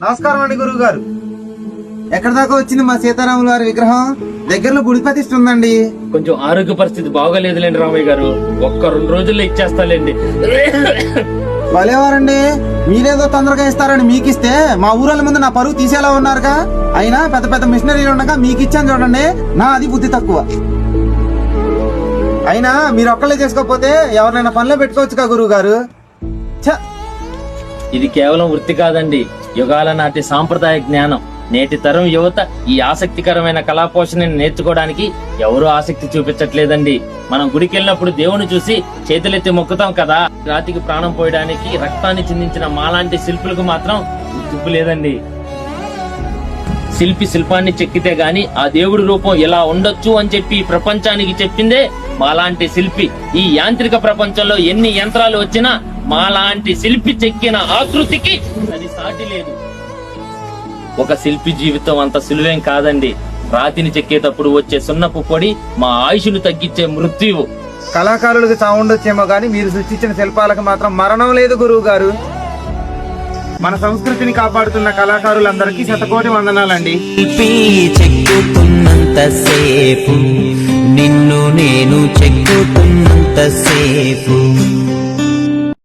నమస్కారం అండి గురువు గారు. ఎక్కడి దాకా వచ్చింది మా సీతారాముల వారి విగ్రహం? దగ్గరలో గుడి ప్రతిష్ఠ ఉందండి. కొంచెం ఆరోగ్య పరిస్థితి బాగోలేదులేండి రామయ్య గారు, ఒక్క 2 రోజుల్లో ఇచ్చేస్తాలేండి. భలేవారండి, మీరేదో తొందరగా ఇస్తారని మీకిస్తే మా ఊరాల ముందు నా పరువు తీసేలా ఉన్నారుగా. అయినా పెద్ద పెద్ద మిషనరీలు ఉండగా మీకు ఇచ్చాను చూడండి, నా అది బుద్ధి తక్కువ. అయినా మీరు ఒక్కళ్ళే చేసుకోకపోతే ఎవరినైనా పనిలో పెట్టుకోవచ్చుగా గురువు గారు. ఇది కేవలం వృత్తి కాదండి, యుగాల నాటి సాంప్రదాయ జ్ఞానం. నేటి తరం యువత ఈ ఆసక్తికరమైన కళా పోషణని నేర్చుకోవడానికి ఎవరూ ఆసక్తి చూపించట్లేదండి. మనం గుడికి వెళ్ళినప్పుడు దేవుని చూసి చేతులెత్తి మొక్కుతాం కదా, రాతికి ప్రాణం పోయడానికి రక్తాన్ని చిందించిన మాలాంటి శిల్పులకు మాత్రం గుర్తింపు లేదండి. శిల్పి శిల్పాన్ని చెక్కితే గాని ఆ దేవుడి రూపం ఇలా ఉండొచ్చు అని చెప్పి ప్రపంచానికి చెప్పిందే మాలాంటి శిల్పి. ఈ యాంత్రిక ప్రపంచంలో ఎన్ని యంత్రాలు వచ్చినా మాలాంటి శిల్పి చెక్కిన ఆకృతికి అది సాటి లేదు. ఒక శిల్పి జీవితం అంత సులువేం కాదండి. రాతిని చెక్కేటప్పుడు వచ్చే సున్నపు పొడి మా ఆయుషును తగ్గించే మృత్యువు. కళాకారులకు చావుండొచ్చేమో గాని మీరు సృష్టించిన శిల్పాలకు మాత్రం మరణం లేదు గురువు గారు. మన సంస్కృతిని కాపాడుతున్న కళాకారులందరికీ శతకోటి వందనాలండి. చెక్కుతున్నంతసేపు నిన్ను నేను చెక్కుతున్నంతసేపు